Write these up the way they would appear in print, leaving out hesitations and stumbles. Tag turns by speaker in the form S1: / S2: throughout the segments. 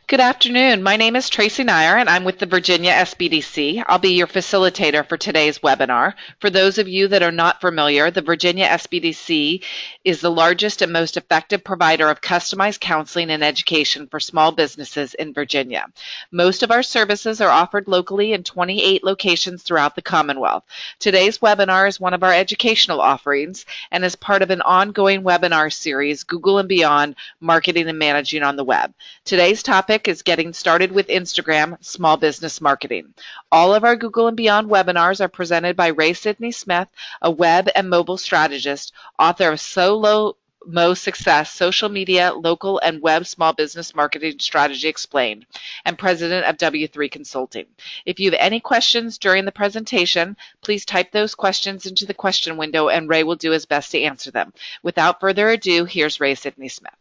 S1: Good afternoon. My name is Tracy Nyer, and I'm with the Virginia SBDC. I'll be your facilitator for today's webinar. For those of you that are not familiar, the Virginia SBDC is the largest and most effective provider of customized counseling and education for small businesses in Virginia. Most of our services are offered locally in 28 locations throughout the Commonwealth. Today's webinar is one of our educational offerings and is part of an ongoing webinar series, Google and Beyond, Marketing and Managing on the Web. Today's topic is getting started with Instagram small business marketing. All of our Google and Beyond webinars are presented by Ray Sidney Smith, a web and mobile strategist, author of Solo Mo Success, Social Media, Local, and Web Small Business Marketing Strategy Explained, and president of W3 Consulting. If you have any questions during the presentation, please type those questions into the question window and Ray will do his best to answer them. Without further ado, here's Ray Sidney Smith.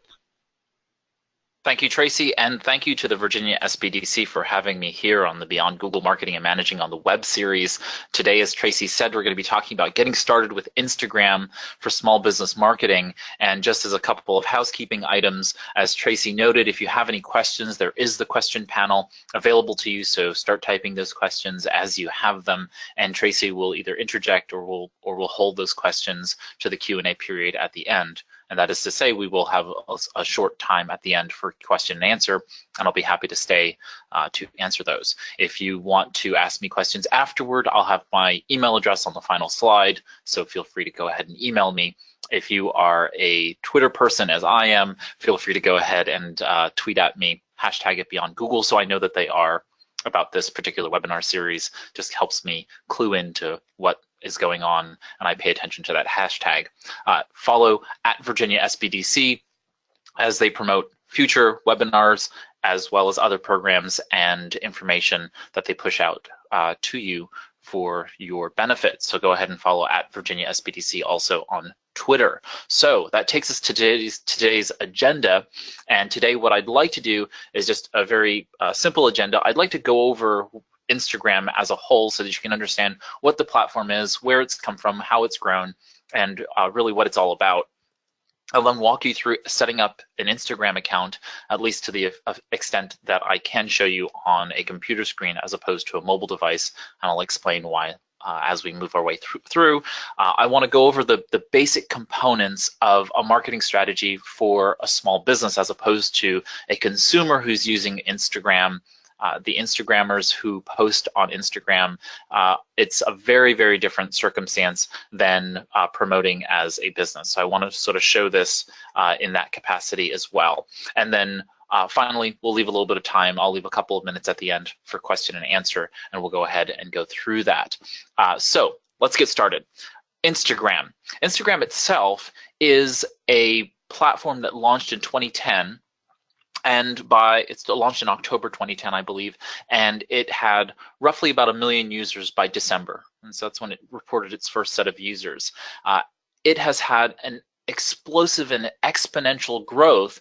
S2: Thank you, Tracy, and thank you to the Virginia SBDC for having me here on the Beyond Google Marketing and Managing on the Web series. Today, as Tracy said, we're going to be talking about getting started with Instagram for small business marketing. And just as a couple of housekeeping items, as Tracy noted, if you have any questions, there is the question panel available to you. So start typing those questions as you have them, and Tracy will either interject or will hold those questions to the Q&A period at the end. And that is to say, we will have a short time at the end for question and answer, and I'll be happy to stay to answer those. If you want to ask me questions afterward, I'll have my email address on the final slide, so feel free to go ahead and email me. If you are a Twitter person, as I am, feel free to go ahead and tweet at me, hashtag it Beyond Google, so I know that they are about this particular webinar series. Just helps me clue into what is going on, and I pay attention to that hashtag. Follow at Virginia SBDC as they promote future webinars as well as other programs and information that they push out to you for your benefit. So go ahead and follow at Virginia SBDC also on Twitter. So that takes us to today's agenda. And today what I'd like to do is just a very simple agenda. I'd like to go over Instagram as a whole so that you can understand what the platform is, where it's come from, how it's grown, and really what it's all about. I'll then walk you through setting up an Instagram account, at least to the extent that I can show you on a computer screen as opposed to a mobile device, and I'll explain why as we move our way through. I want to go over the basic components of a marketing strategy for a small business as opposed to a consumer who's using Instagram. The Instagrammers who post on Instagram, it's a very, very different circumstance than promoting as a business. So I want to sort of show this in that capacity as well. And then finally, we'll leave a little bit of time. I'll leave a couple of minutes at the end for question and answer, and we'll go ahead and go through that. So let's get started. Instagram. Instagram itself is a platform that launched in 2010. And it's launched in October 2010, I believe, and it had roughly about 1 million users by December. And so that's when it reported its first set of users. It has had an explosive and exponential growth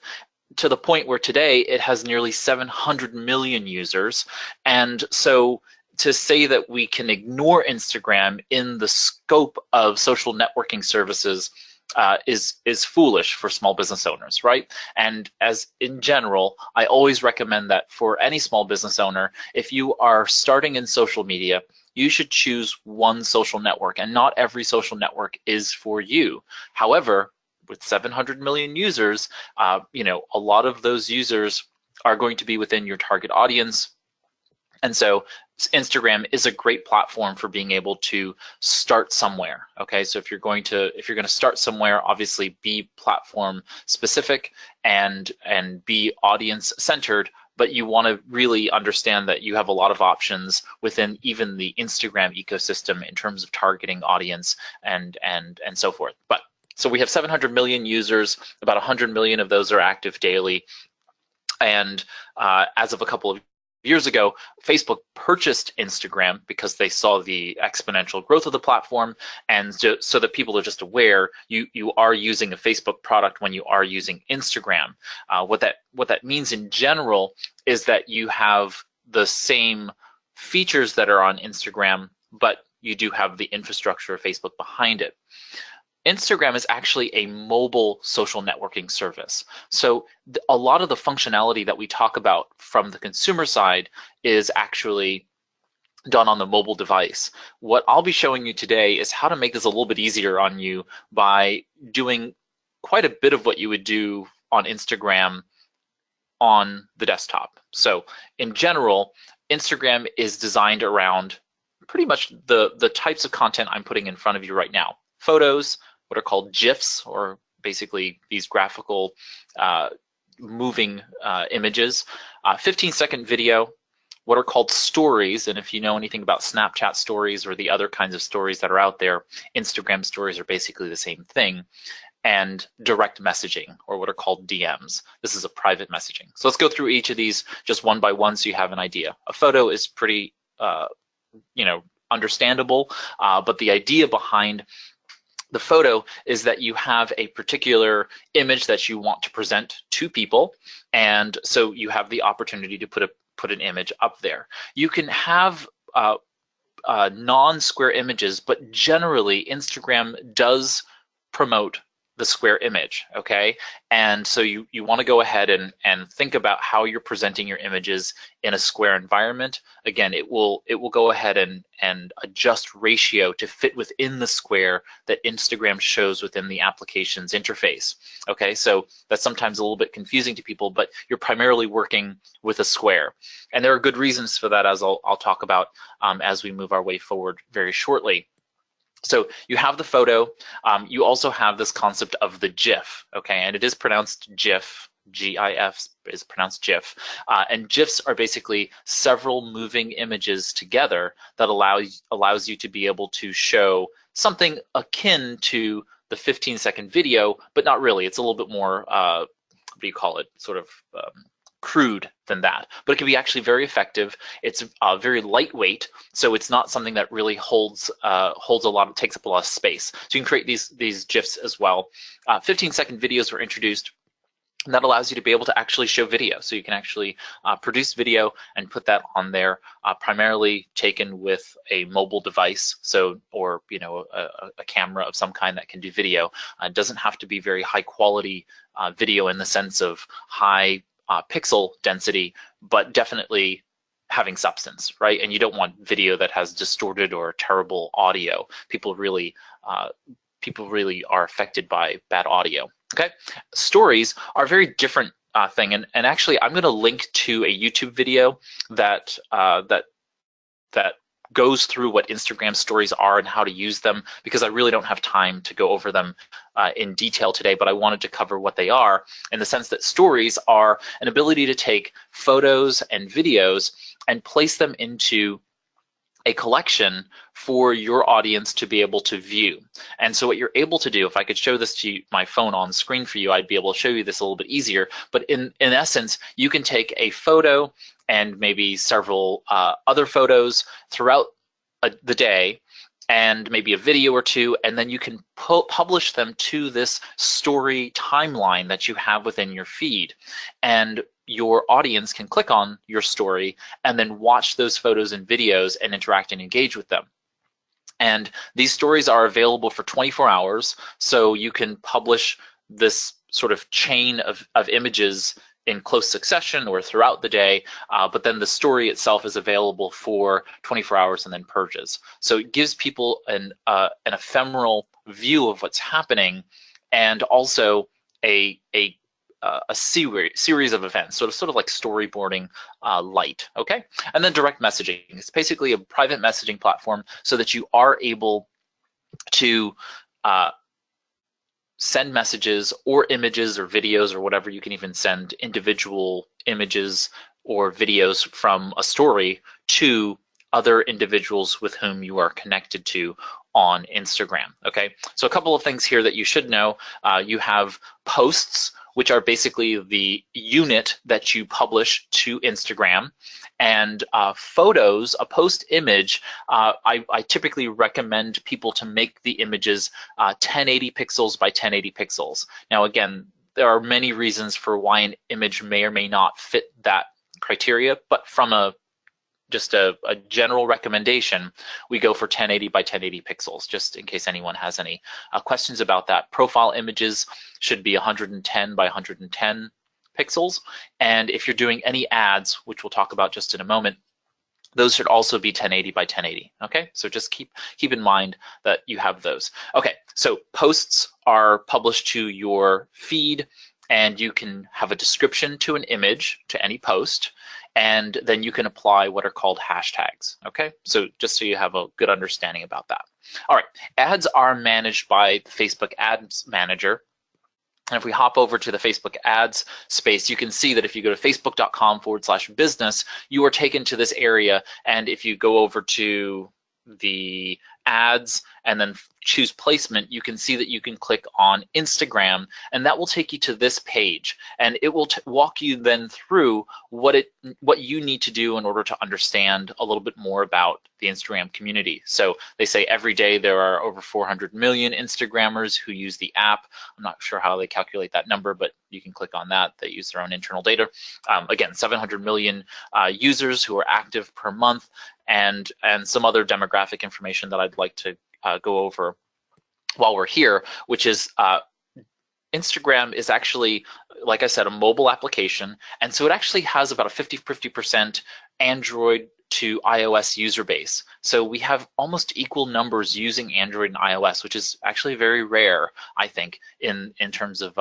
S2: to the point where today it has nearly 700 million users. And so to say that we can ignore Instagram in the scope of social networking services is foolish for small business owners, right? And as in general, I always recommend that for any small business owner, if you are starting in social media, you should choose one social network, and not every social network is for you. However, with 700 million users, a lot of those users are going to be within your target audience. And so Instagram is a great platform for being able to start somewhere. Okay, so if you're going to start somewhere, obviously be platform specific and be audience centered, but you want to really understand that you have a lot of options within even the Instagram ecosystem in terms of targeting audience and so forth. But so we have 700 million users, about 100 million of those are active daily, and as of a couple of years ago, Facebook purchased Instagram because they saw the exponential growth of the platform, and so that people are just aware you are using a Facebook product when you are using Instagram. What that means in general is that you have the same features that are on Instagram, but you do have the infrastructure of Facebook behind it. Instagram is actually a mobile social networking service. So a lot of the functionality that we talk about from the consumer side is actually done on the mobile device. What I'll be showing you today is how to make this a little bit easier on you by doing quite a bit of what you would do on Instagram on the desktop. So in general, Instagram is designed around pretty much the types of content I'm putting in front of you right now. Photos, what are called GIFs, or basically these graphical moving images. 15-second video, what are called stories. And if you know anything about Snapchat stories or the other kinds of stories that are out there, Instagram stories are basically the same thing. And direct messaging, or what are called DMs. This is a private messaging. So let's go through each of these just one by one so you have an idea. A photo is pretty, understandable, but the idea behind the photo is that you have a particular image that you want to present to people, and so you have the opportunity to put an image up there. You can have non-square images, but generally Instagram does promote the square image, okay? And so you want to go ahead and think about how you're presenting your images in a square environment. Again, it will go ahead and adjust ratio to fit within the square that Instagram shows within the application's interface. Okay, so that's sometimes a little bit confusing to people, but you're primarily working with a square. And there are good reasons for that, as I'll talk about as we move our way forward very shortly. So you have the photo. You also have this concept of the GIF, okay? And it is pronounced GIF. GIF is pronounced GIF. And GIFs are basically several moving images together that allows you to be able to show something akin to the 15-second video, but not really. It's a little bit more, what do you call it, sort of crude than that, but it can be actually very effective. It's very lightweight, so it's not something that really takes up a lot of space. So you can create these GIFs as well. 15-second videos were introduced. And that allows you to be able to actually show video. So you can actually produce video and put that on there, primarily taken with a mobile device, or a camera of some kind that can do video. It doesn't have to be very high quality video in the sense of high pixel density, but definitely having substance, right? And you don't want video that has distorted or terrible audio. People really are affected by bad audio. Okay, stories are a very different thing, and actually, I'm going to link to a YouTube video that goes through what Instagram stories are and how to use them, because I really don't have time to go over them in detail today, but I wanted to cover what they are in the sense that stories are an ability to take photos and videos and place them into a collection for your audience to be able to view. And so what you're able to do, if I could show this to you, my phone on screen for you, I'd be able to show you this a little bit easier. But in essence, you can take a photo and maybe several other photos throughout the day, and maybe a video or two, and then you can publish them to this story timeline that you have within your feed. And your audience can click on your story and then watch those photos and videos and interact and engage with them. And these stories are available for 24 hours, so you can publish this sort of chain of images in close succession or throughout the day, but then the story itself is available for 24 hours and then purges. So it gives people an ephemeral view of what's happening, and also a series of events, sort of like storyboarding light, okay? And then direct messaging. It's basically a private messaging platform so that you are able to send messages or images or videos or whatever. You can even send individual images or videos from a story to other individuals with whom you are connected to on Instagram, okay? So a couple of things here that you should know. You have posts, which are basically the unit that you publish to Instagram. And photos, a post image, I typically recommend people to make the images 1080 pixels by 1080 pixels. Now again, there are many reasons for why an image may or may not fit that criteria, but from a just a general recommendation, we go for 1080 by 1080 pixels, just in case anyone has any questions about that. Profile images should be 110 by 110 pixels. And if you're doing any ads, which we'll talk about just in a moment, those should also be 1080 by 1080. Okay, so just keep in mind that you have those. Okay, so posts are published to your feed, and you can have a description to an image to any post, and then you can apply what are called hashtags. Okay, so just so you have a good understanding about that. All right, ads are managed by the Facebook Ads Manager. And if we hop over to the Facebook ads space, you can see that if you go to facebook.com/business, you are taken to this area. And if you go over to the ads and then choose placement, you can see that you can click on Instagram, and that will take you to this page, and it will walk you then through what you need to do in order to understand a little bit more about the Instagram community. So they say every day there are over 400 million Instagrammers who use the app. I'm not sure how they calculate that number, but you can click on that. They use their own internal data. Again, 700 million users who are active per month, and some other demographic information that I'd like to go over while we're here, which is Instagram is actually, like I said, a mobile application, and so it actually has about a 50% Android to iOS user base. So we have almost equal numbers using Android and iOS, which is actually very rare, I think, in terms of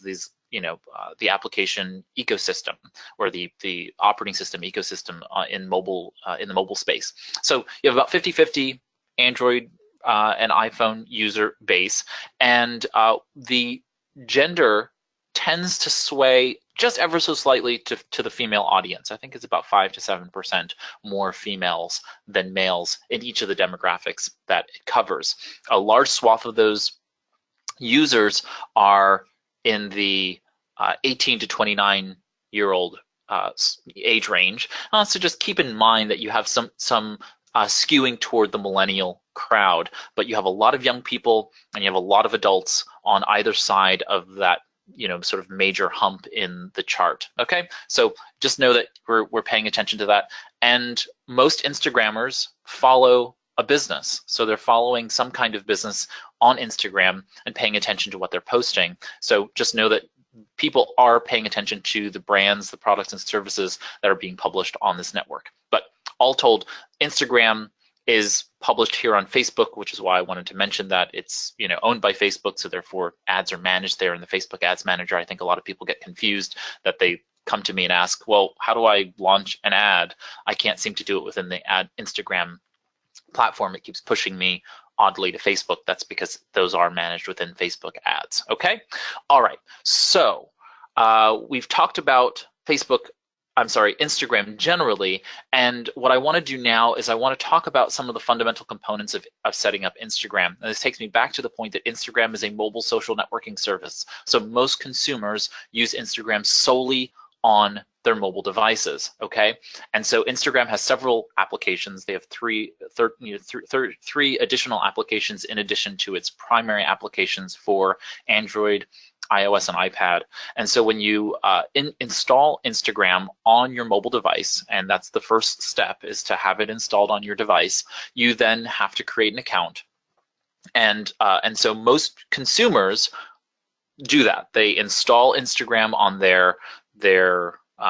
S2: these, the application ecosystem, or the operating system ecosystem in the mobile space. So you have about 50-50 Android and iPhone user base, and the gender tends to sway just ever so slightly to the female audience. I think it's about 5 to 7% more females than males in each of the demographics that it covers. A large swath of those users are in the 18 to 29-year-old age range. So just keep in mind that you have some skewing toward the millennial crowd, but you have a lot of young people and you have a lot of adults on either side of that, sort of major hump in the chart. Okay, so just know that we're paying attention to that. And most Instagrammers follow a business, so they're following some kind of business on Instagram and paying attention to what they're posting. So just know that people are paying attention to the brands, the products and services that are being published on this network. But all told, Instagram is published here on Facebook, which is why I wanted to mention that it's owned by Facebook, so therefore ads are managed there in the Facebook Ads Manager. I think a lot of people get confused that they come to me and ask, well, how do I launch an ad? I can't seem to do it within the Instagram platform. It keeps pushing me oddly to Facebook. That's because those are managed within Facebook ads. Okay, all right, so we've talked about Instagram generally, and what I want to do now is I want to talk about some of the fundamental components of setting up Instagram. And this takes me back to the point that Instagram is a mobile social networking service. So most consumers use Instagram solely on their mobile devices, okay? And so Instagram has several applications. They have three additional applications in addition to its primary applications for Android, iOS, and iPad. And so when you install Instagram on your mobile device, and that's the first step, is to have it installed on your device, you then have to create an account. And so most consumers do that. They install Instagram on their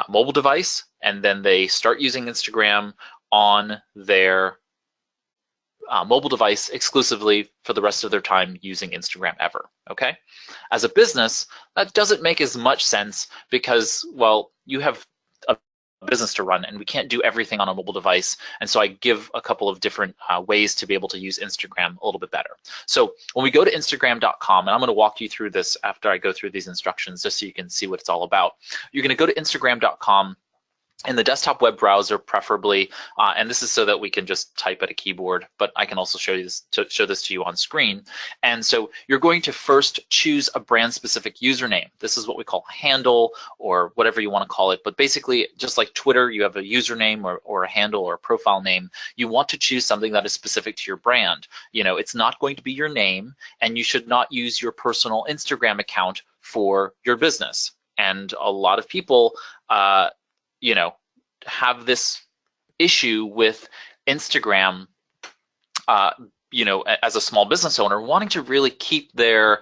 S2: mobile device, and then they start using Instagram on their mobile device exclusively for the rest of their time using Instagram ever, okay? As a business, that doesn't make as much sense because, well, you have a business to run and we can't do everything on a mobile device, and so I give a couple of different ways to be able to use Instagram a little bit better. So when we go to Instagram.com, and I'm going to walk you through this after I go through these instructions just so you can see what it's all about. You're going to go to Instagram.com in the desktop web browser, preferably, and this is so that we can just type at a keyboard, but I can also show this to you on screen. And so you're going to first choose a brand-specific username. This is what we call a handle, or whatever you want to call it, but basically, just like Twitter, you have a username or a handle or a profile name. You want to choose something that is specific to your brand. It's not going to be your name, and you should not use your personal Instagram account for your business. And a lot of people have this issue with Instagram, as a small business owner, wanting to really keep their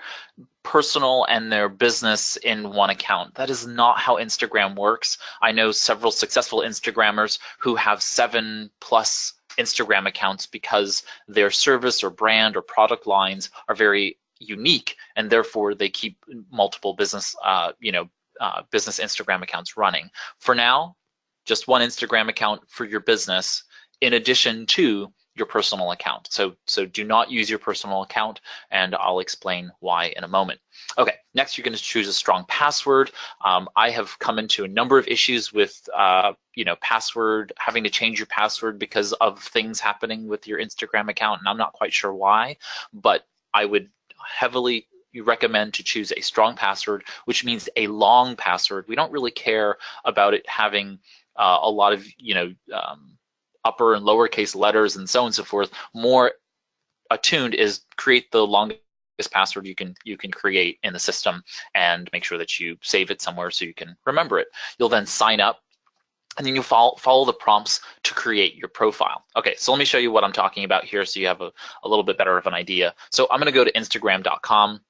S2: personal and their business in one account. That is not how Instagram works. I know several successful Instagrammers who have 7+ Instagram accounts because their service or brand or product lines are very unique, and therefore they keep multiple business, business Instagram accounts running. For now, just one Instagram account for your business, in addition to your personal account. So do not use your personal account, and I'll explain why in a moment. Okay, next you're going to choose a strong password. I have come into a number of issues with password, having to change your password because of things happening with your Instagram account, and I'm not quite sure why, but I would heavily recommend to choose a strong password, which means a long password. We don't really care about it having a lot of upper and lowercase letters and so on and so forth. More attuned is create the longest password you can create in the system, and make sure that you save it somewhere so you can remember it. You'll then sign up, and then you follow the prompts to create your profile. Okay, so let me show you what I'm talking about here so you have a little bit better of an idea. So I'm going to go to Instagram.com.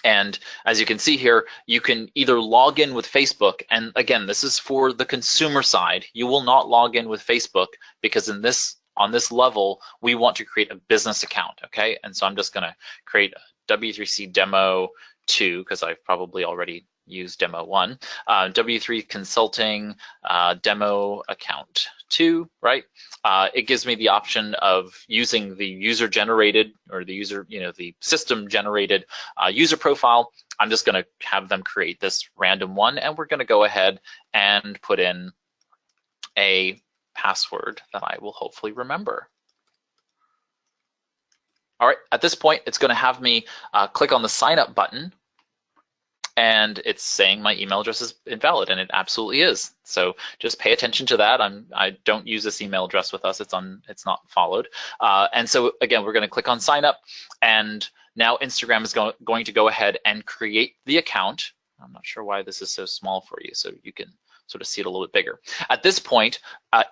S2: And as you can see here, you can either log in with Facebook, and again, this is for the consumer side. You will not log in with Facebook because on this level, we want to create a business account, okay? And so I'm just gonna create a W3C demo 2 because I've probably already used demo 1. W3 Consulting demo account 2, right? It gives me the option of using the user-generated or the the system-generated user profile. I'm just going to have them create this random one, and we're going to go ahead and put in a password that I will hopefully remember. All right, at this point, it's going to have me click on the sign up button, and it's saying my email address is invalid, and it absolutely is. So just pay attention to that. I don't use this email address with us. It's not followed. And so again, we're going to click on sign up, and now Instagram is going to go ahead and create the account. I'm not sure why this is so small for you, so you can sort of see it a little bit bigger. At this point,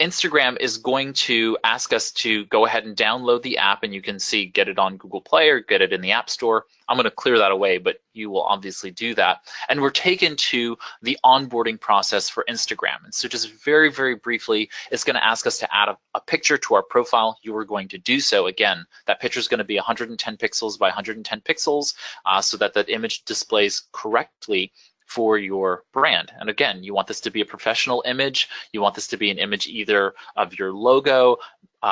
S2: Instagram is going to ask us to go ahead and download the app, and you can see get it on Google Play or get it in the App Store. I'm going to clear that away, but you will obviously do that. And we're taken to the onboarding process for Instagram. And so just very, very briefly, it's going to ask us to add a picture to our profile. You are going to do so. Again, that picture is going to be 110 pixels by 110 pixels so that that image displays correctly for your brand. And again, you want this to be a professional image. You want this to be an image either of your logo,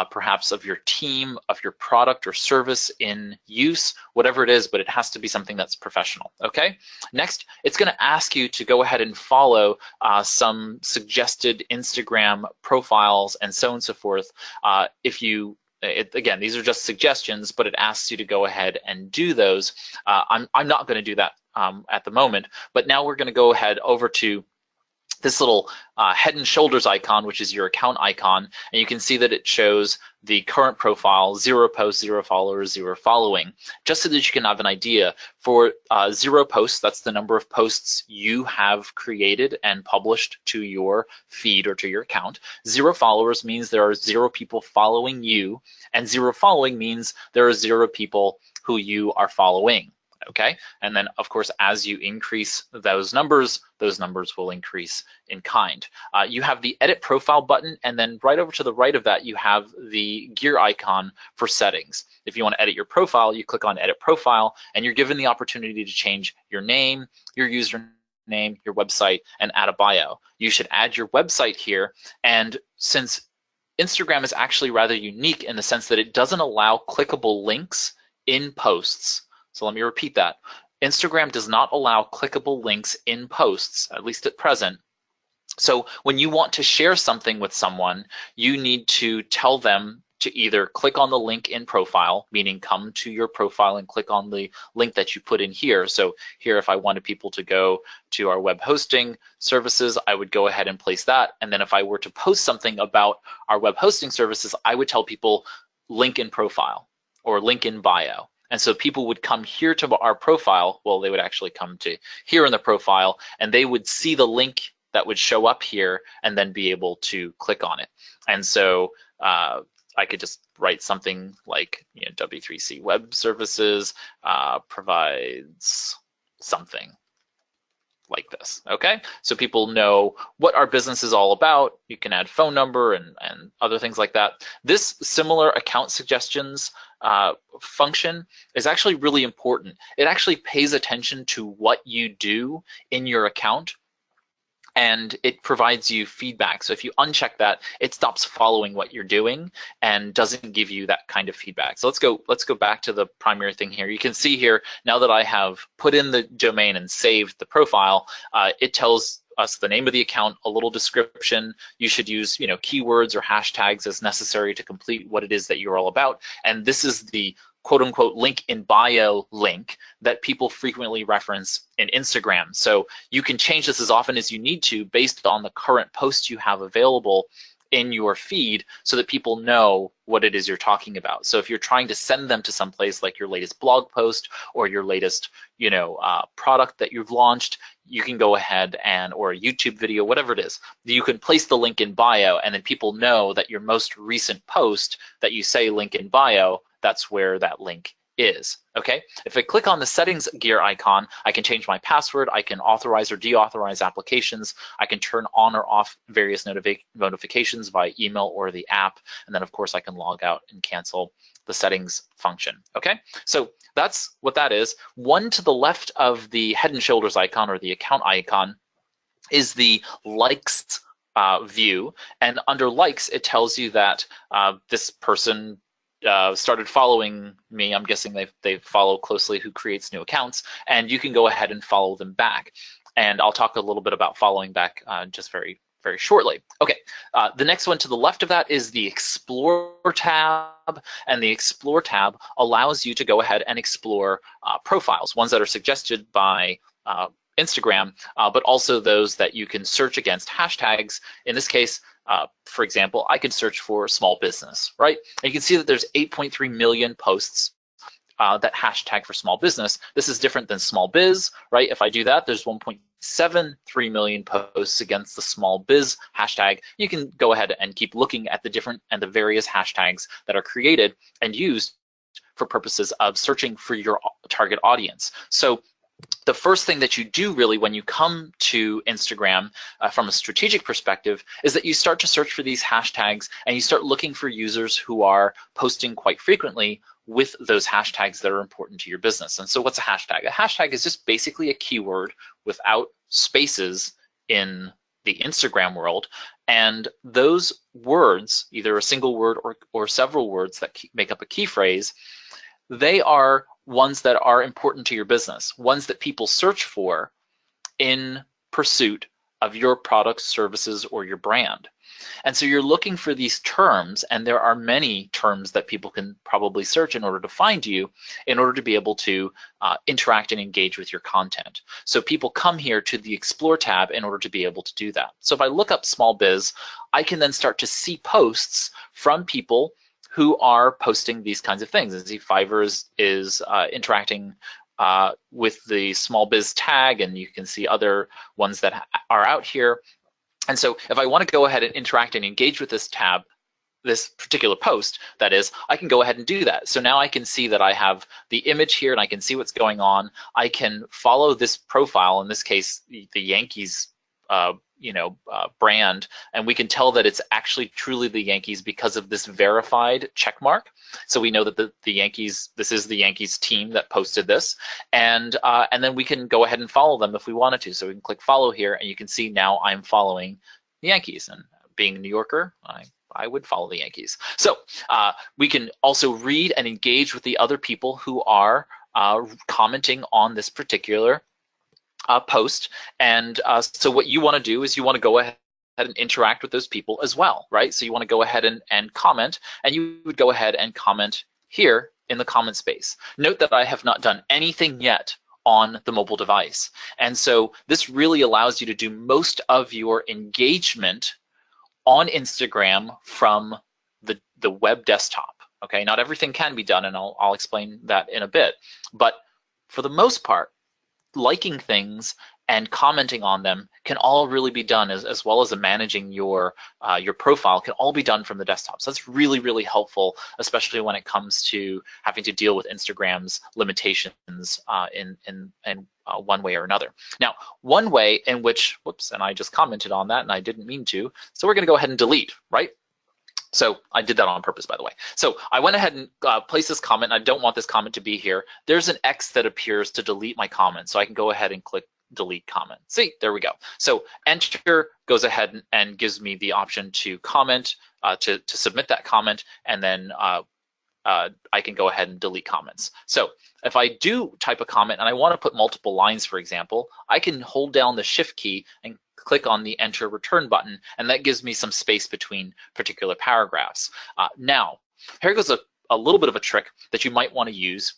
S2: perhaps of your team, of your product or service in use, whatever it is, but it has to be something that's professional, okay? Next, it's gonna ask you to go ahead and follow some suggested Instagram profiles and so on and so forth. Again, these are just suggestions, but it asks you to go ahead and do those. I'm not gonna do that at the moment, but now we're going to go ahead over to this little head and shoulders icon, which is your account icon, and you can see that it shows the current profile, 0 posts, 0 followers, 0 following, just so that you can have an idea. For 0 posts, that's the number of posts you have created and published to your feed or to your account. 0 followers means there are 0 people following you, and 0 following means there are 0 people who you are following. Okay, and then of course, as you increase those numbers will increase in kind. You have the edit profile button, and then right over to the right of that, you have the gear icon for settings. If you want to edit your profile, you click on edit profile, and you're given the opportunity to change your name, your username, your website, and add a bio. You should add your website here, and since Instagram is actually rather unique in the sense that it doesn't allow clickable links in posts. So let me repeat that. Instagram does not allow clickable links in posts, at least at present. So when you want to share something with someone, you need to tell them to either click on the link in profile, meaning come to your profile and click on the link that you put in here. So here, if I wanted people to go to our web hosting services, I would go ahead and place that. And then if I were to post something about our web hosting services, I would tell people link in profile or link in bio. And so people would come here to our profile, well, they would actually come to here in the profile, and they would see the link that would show up here and then be able to click on it. And so I could just write something like, W3C Web Services provides something like this, okay? So people know what our business is all about. You can add phone number and other things like that. This similar account suggestions function is actually really important. It actually pays attention to what you do in your account, and it provides you feedback. So if you uncheck that, it stops following what you're doing and doesn't give you that kind of feedback. So let's go back to the primary thing here. You can see here, now that I have put in the domain and saved the profile, it tells us the name of the account, a little description. You should use keywords or hashtags as necessary to complete what it is that you're all about. And this is the quote unquote link in bio link that people frequently reference in Instagram. So you can change this as often as you need to based on the current post you have available in your feed so that people know what it is you're talking about. So if you're trying to send them to someplace like your latest blog post or your latest product that you've launched, you can go ahead or a YouTube video, whatever it is, you can place the link in bio, and then people know that your most recent post that you say link in bio, that's where that link is, okay? If I click on the settings gear icon, I can change my password, I can authorize or deauthorize applications, I can turn on or off various notifications via email or the app, and then of course I can log out and cancel the settings function, okay? So that's what that is. One to the left of the head and shoulders icon or the account icon is the likes view, and under likes it tells you that this person started following me. I'm guessing they follow closely who creates new accounts, and you can go ahead and follow them back. And I'll talk a little bit about following back just very shortly. Okay, the next one to the left of that is the Explore tab, and the Explore tab allows you to go ahead and explore profiles, ones that are suggested by Instagram, but also those that you can search against hashtags. In this case, for example, I can search for small business, right? And you can see that there's 8.3 million posts that hashtag for small business. This is different than small biz, right? If I do that, there's 1.73 million posts against the small biz hashtag. You can go ahead and keep looking at the different and the various hashtags that are created and used for purposes of searching for your target audience. So the first thing that you do really when you come to Instagram from a strategic perspective is that you start to search for these hashtags and you start looking for users who are posting quite frequently with those hashtags that are important to your business. And so what's a hashtag? A hashtag is just basically a keyword without spaces in the Instagram world. And those words, either a single word or several words that make up a key phrase, they are ones that are important to your business, ones that people search for in pursuit of your products, services, or your brand. And so you're looking for these terms, and there are many terms that people can probably search in order to find you, in order to be able to interact and engage with your content. So people come here to the Explore tab in order to be able to do that. So if I look up small biz, I can then start to see posts from people who are posting these kinds of things. And see, Fiverr is interacting with the small biz tag, and you can see other ones that are out here. And so if I want to go ahead and interact and engage with this tab, this particular post, that is, I can go ahead and do that. So now I can see that I have the image here and I can see what's going on. I can follow this profile, in this case, the Yankees brand, and we can tell that it's actually truly the Yankees because of this verified check mark. So we know that the Yankees, this is the Yankees team that posted this, and then we can go ahead and follow them if we wanted to. So we can click follow here, and you can see now I'm following the Yankees. And being a New Yorker, I would follow the Yankees. So we can also read and engage with the other people who are commenting on this particular post. And so what you want to do is you want to go ahead and interact with those people as well, right? So you want to go ahead and comment, and you would go ahead and comment here in the comment space. Note that I have not done anything yet on the mobile device. And so this really allows you to do most of your engagement on Instagram from the web desktop, okay? Not everything can be done, and I'll explain that in a bit. But for the most part, liking things and commenting on them can all really be done, as well as managing your profile, can all be done from the desktop. So that's really, really helpful, especially when it comes to having to deal with Instagram's limitations in one way or another. Now, one way in which, whoops, and I just commented on that and I didn't mean to, so we're going to go ahead and delete, right? So I did that on purpose, by the way. So I went ahead and placed this comment. I don't want this comment to be here. There's an X that appears to delete my comment, so I can go ahead and click delete comment. See, there we go. So enter goes ahead and gives me the option to comment, to submit that comment, and then I can go ahead and delete comments. So if I do type a comment and I want to put multiple lines, for example, I can hold down the Shift key and click on the Enter Return button, and that gives me some space between particular paragraphs. Now, here goes a little bit of a trick that you might want to use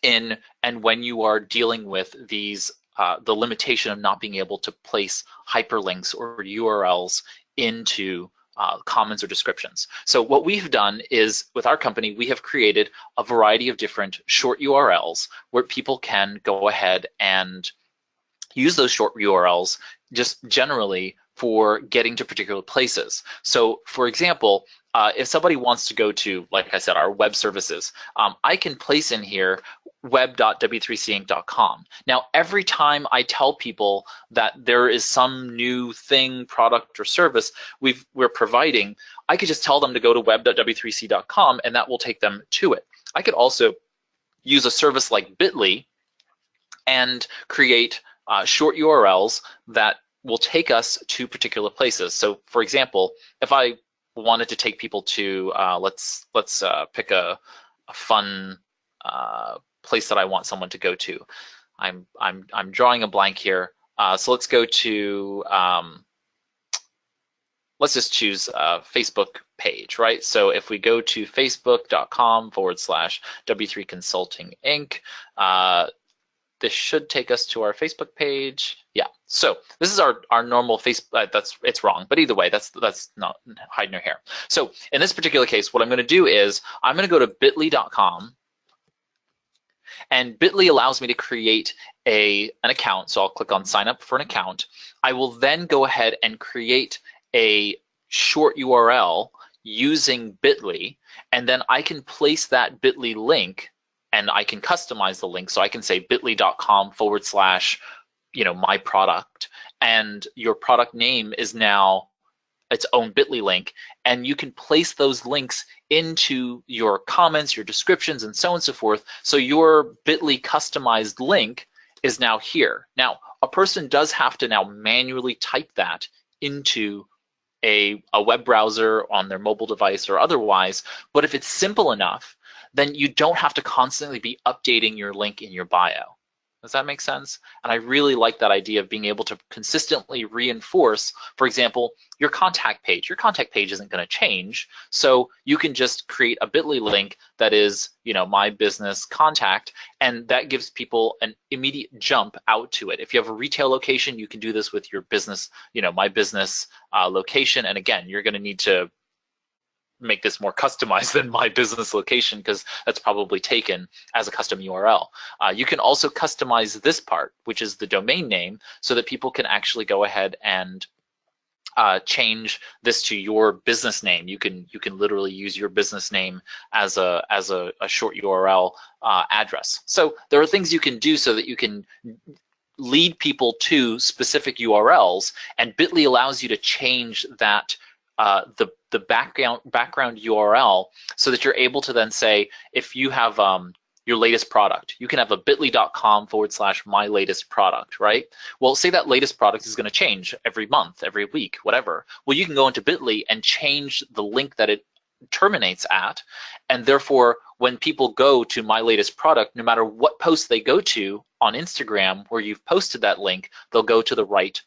S2: when you are dealing with these the limitation of not being able to place hyperlinks or URLs into comments or descriptions. So what we've done is, with our company, we have created a variety of different short URLs where people can go ahead and use those short URLs just generally for getting to particular places. So for example, if somebody wants to go to, like I said, our web services, I can place in here web.w3cinc.com. Now, every time I tell people that there is some new thing, product, or service we're providing, I could just tell them to go to web.w3c.com, and that will take them to it. I could also use a service like Bitly and create short URLs that will take us to particular places. So, for example, if I wanted to take people to, let's pick a fun place that I want someone to go to. I'm drawing a blank here. So let's go to, let's just choose a Facebook page, right? So if we go to facebook.com/W3 Consulting Inc., this should take us to our Facebook page. Yeah, so this is our normal Facebook, it's wrong, but either way, that's not hiding your hair. So in this particular case, what I'm gonna do is, I'm gonna go to bit.ly.com, and Bitly allows me to create an account, so I'll click on sign up for an account. I will then go ahead and create a short URL using Bitly, and then I can place that Bitly link, and I can customize the link. So I can say bit.ly.com/ my product, and your product name is now its own Bitly link, and you can place those links into your comments, your descriptions, and so on and so forth. So your Bitly customized link is now here. Now, a person does have to now manually type that into a web browser on their mobile device or otherwise, but if it's simple enough, then you don't have to constantly be updating your link in your bio. Does that make sense? And I really like that idea of being able to consistently reinforce, for example, your contact page. Your contact page isn't going to change, so you can just create a Bitly link that is, my business contact, and that gives people an immediate jump out to it. If you have a retail location, you can do this with your business, my business location, and again, you're going to need to make this more customized than my business location, because that's probably taken as a custom URL. You can also customize this part, which is the domain name, so that people can actually go ahead and change this to your business name. You can literally use your business name as a short URL address. So there are things you can do so that you can lead people to specific URLs, and Bitly allows you to change that the background URL, so that you're able to then say, if you have your latest product, you can have a bit.ly.com/ my latest product, right? Well, say that latest product is going to change every month, every week, whatever. Well, you can go into Bitly and change the link that it terminates at, and therefore when people go to my latest product, no matter what post they go to on Instagram where you've posted that link, they'll go to the right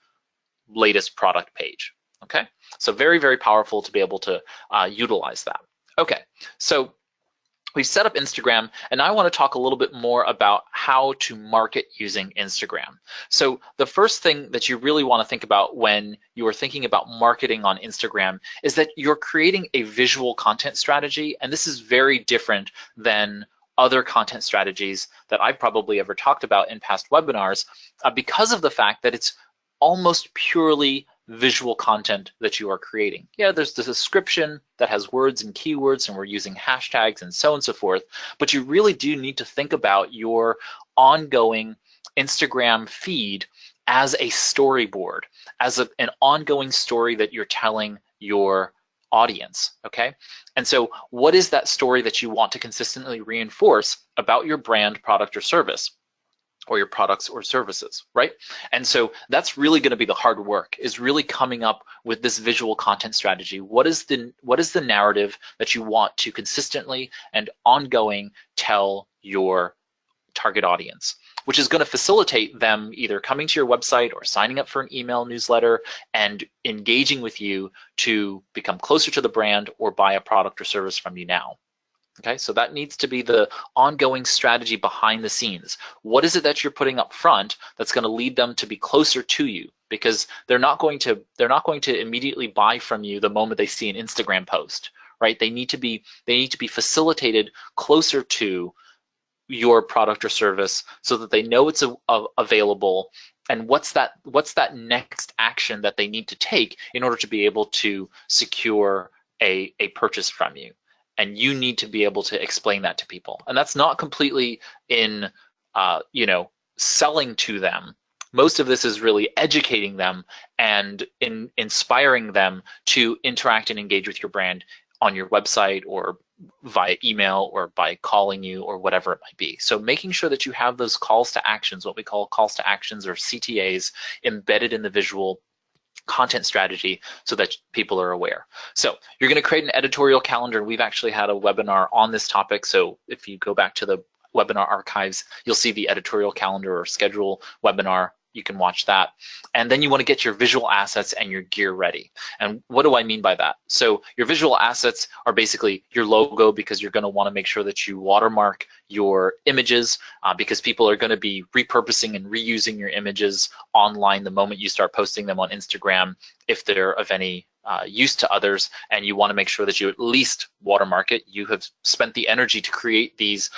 S2: latest product page. Okay, so very, very powerful to be able to utilize that. Okay, so we've set up Instagram, and now I want to talk a little bit more about how to market using Instagram. So the first thing that you really want to think about when you are thinking about marketing on Instagram is that you're creating a visual content strategy, and this is very different than other content strategies that I've probably ever talked about in past webinars, because of the fact that it's almost purely visual content that you are creating. Yeah, there's the description that has words and keywords, and we're using hashtags and so on and so forth, but you really do need to think about your ongoing Instagram feed as a storyboard, as an ongoing story that you're telling your audience, okay? And so what is that story that you want to consistently reinforce about your brand, product, or service? Or your products or services, right? And so that's really going to be the hard work, is really coming up with this visual content strategy. What is the narrative that you want to consistently and ongoing tell your target audience, which is going to facilitate them either coming to your website or signing up for an email newsletter and engaging with you to become closer to the brand or buy a product or service from you now. Okay, so that needs to be the ongoing strategy behind the scenes. What is it that you're putting up front that's going to lead them to be closer to you? Because they're not going to immediately buy from you the moment they see an Instagram post, right? They need to be facilitated closer to your product or service so that they know it's available, and what's that next action that they need to take in order to be able to secure a purchase from you. And you need to be able to explain that to people. And that's not completely in, selling to them. Most of this is really educating them and inspiring them to interact and engage with your brand on your website or via email or by calling you or whatever it might be. So making sure that you have those calls to actions, what we call calls to actions or CTAs, embedded in the visual content strategy so that people are aware. So you're going to create an editorial calendar. We've actually had a webinar on this topic. So if you go back to the webinar archives, you'll see the editorial calendar or schedule webinar. You can watch that. And then you want to get your visual assets and your gear ready. And what do I mean by that? So your visual assets are basically your logo, because you're going to want to make sure that you watermark your images, because people are going to be repurposing and reusing your images online the moment you start posting them on Instagram, if they're of any use to others, and you want to make sure that you at least watermark it. You have spent the energy to create these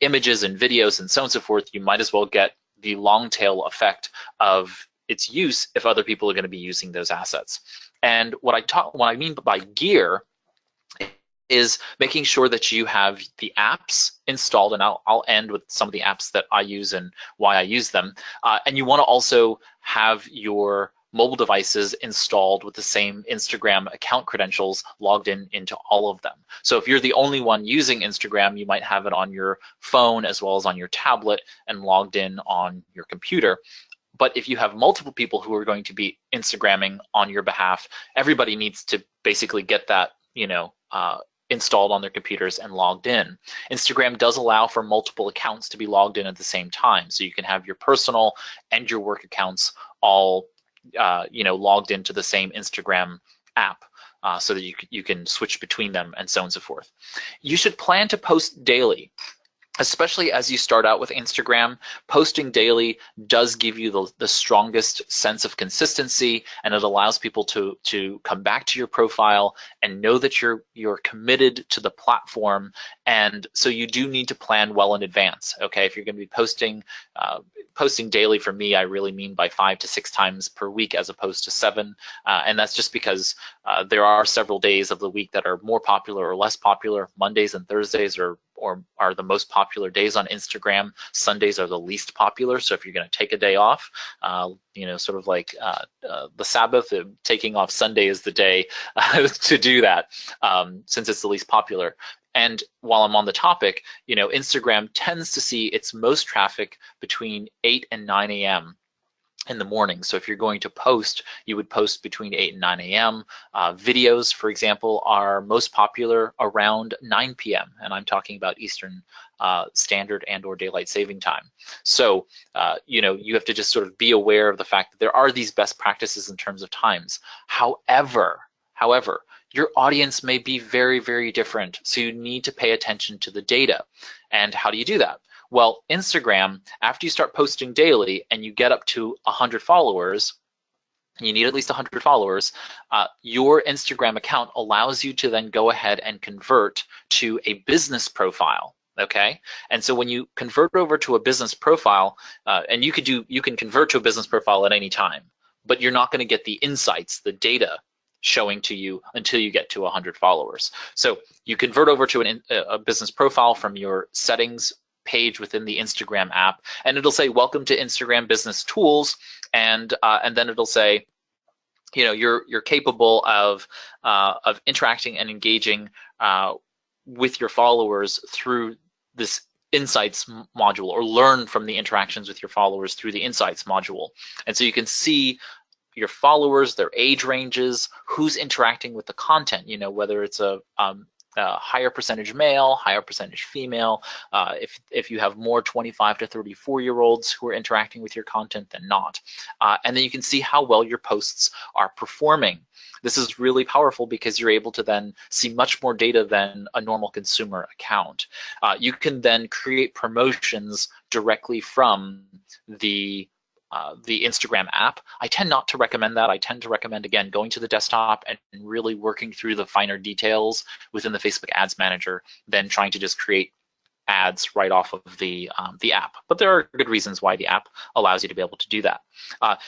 S2: images and videos and so on and so forth. You might as well get the long tail effect of its use if other people are going to be using those assets. And what I mean by gear is making sure that you have the apps installed, and I'll end with some of the apps that I use and why I use them. And you want to also have your mobile devices installed with the same Instagram account credentials logged into all of them. So if you're the only one using Instagram, you might have it on your phone as well as on your tablet and logged in on your computer. But if you have multiple people who are going to be Instagramming on your behalf, everybody needs to basically get that, installed on their computers and logged in. Instagram does allow for multiple accounts to be logged in at the same time. So you can have your personal and your work accounts all logged into the same Instagram app, so that you can switch between them and so on and so forth. You should plan to post daily. Especially as you start out with Instagram, posting daily does give you the strongest sense of consistency, and it allows people to come back to your profile and know that you're committed to the platform. And so you do need to plan well in advance. Okay, if you're going to be posting daily, for me, I really mean by 5 to 6 times per week as opposed to 7, and that's just because there are several days of the week that are more popular or less popular. Mondays and Thursdays are the most popular days on Instagram. Sundays are the least popular. So if you're going to take a day off, sort of like the Sabbath, taking off Sunday is the day to do that, since it's the least popular. And while I'm on the topic, Instagram tends to see its most traffic between 8 and 9 a.m. in the morning. So if you're going to post, you would post between 8 and 9 a.m. Videos, for example, are most popular around 9 p.m. And I'm talking about Eastern Standard and or Daylight Saving Time. So, you have to just sort of be aware of the fact that there are these best practices in terms of times. However, your audience may be very, very different. So you need to pay attention to the data. And how do you do that? Well, Instagram, after you start posting daily and you get up to 100 followers, you need at least 100 followers, your Instagram account allows you to then go ahead and convert to a business profile. Okay, and so when you convert over to a business profile, and you can convert to a business profile at any time, but you're not going to get the insights, the data showing to you until you get to 100 followers. So you convert over to a business profile from your settings page within the Instagram app, and it'll say welcome to Instagram Business Tools, and then it'll say, you know, you're capable of interacting and engaging with your followers through this insights module, or learn from the interactions with your followers through the insights module. And so you can see your followers, their age ranges, who's interacting with the content, you know, whether it's a higher percentage male, higher percentage female, if you have more 25 to 34-year-olds who are interacting with your content than not. And then you can see how well your posts are performing. This is really powerful because you're able to then see much more data than a normal consumer account. You can then create promotions directly from the Instagram app. I tend not to recommend that. I tend to recommend, again, going to the desktop and really working through the finer details within the Facebook Ads Manager than trying to just create ads right off of the app. But there are good reasons why the app allows you to be able to do that.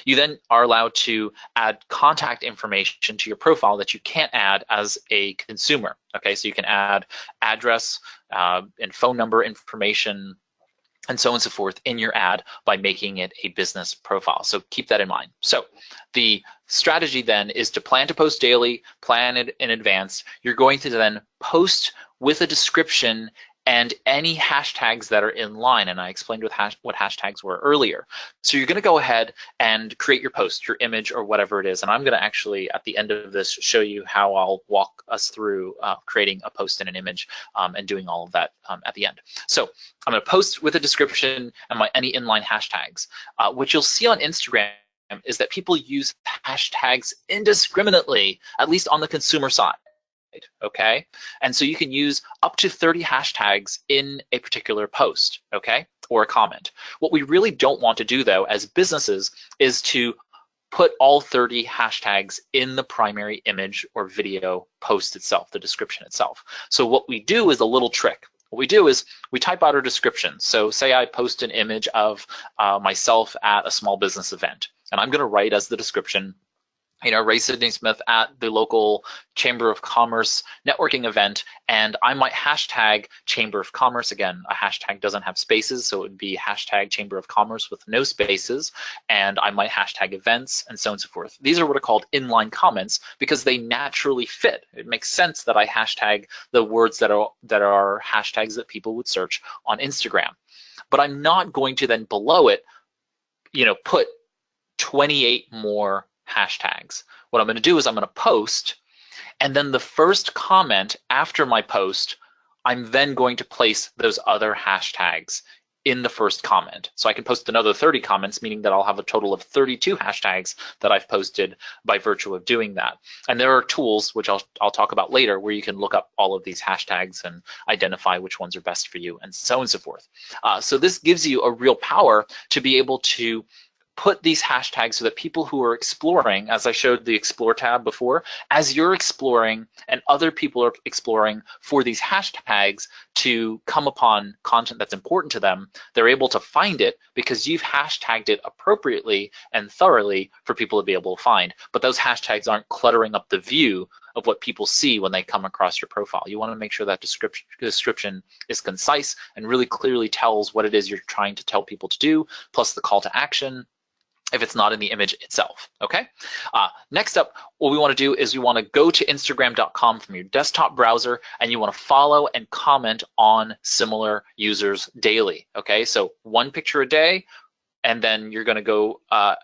S2: You then are allowed to add contact information to your profile that you can't add as a consumer. Okay, so you can add address and phone number information, and so on and so forth in your ad by making it a business profile. So keep that in mind. So the strategy then is to plan to post daily, plan it in advance. You're going to then post with a description and any hashtags that are in line, and I explained what hashtags were earlier. So you're going to go ahead and create your post, your image, or whatever it is, and I'm going to actually, at the end of this, show you how I'll walk us through creating a post and an image and doing all of that at the end. So I'm going to post with a description and any inline hashtags. What you'll see on Instagram is that people use hashtags indiscriminately, at least on the consumer side. Okay, and so you can use up to 30 hashtags in a particular post, okay, or a comment. What we really don't want to do, though, as businesses, is to put all 30 hashtags in the primary image or video post itself, the description itself. So what we do is a little trick. What we do is we type out our description. So say I post an image of myself at a small business event, and I'm going to write as the description, you know, Ray Sidney Smith at the local Chamber of Commerce networking event, and I might hashtag Chamber of Commerce. Again, a hashtag doesn't have spaces, so it would be hashtag Chamber of Commerce with no spaces, and I might hashtag events, and so on and so forth. These are what are called inline comments because they naturally fit. It makes sense that I hashtag the words that are hashtags that people would search on Instagram. But I'm not going to then below it, you know, put 28 more hashtags. What I'm going to do is I'm going to post, and then the first comment after my post, I'm then going to place those other hashtags in the first comment. So I can post another 30 comments, meaning that I'll have a total of 32 hashtags that I've posted by virtue of doing that. And there are tools, which I'll talk about later, where you can look up all of these hashtags and identify which ones are best for you, and so on and so forth. So this gives you a real power to be able to put these hashtags so that people who are exploring, as I showed the Explore tab before, as you're exploring and other people are exploring for these hashtags to come upon content that's important to them, they're able to find it because you've hashtagged it appropriately and thoroughly for people to be able to find. But those hashtags aren't cluttering up the view of what people see when they come across your profile. You want to make sure that description is concise and really clearly tells what it is you're trying to tell people to do, plus the call to action, if it's not in the image itself, okay? Next up, what we want to do is we want to go to Instagram.com from your desktop browser, and you want to follow and comment on similar users daily, okay? So one picture a day, and then you're going to go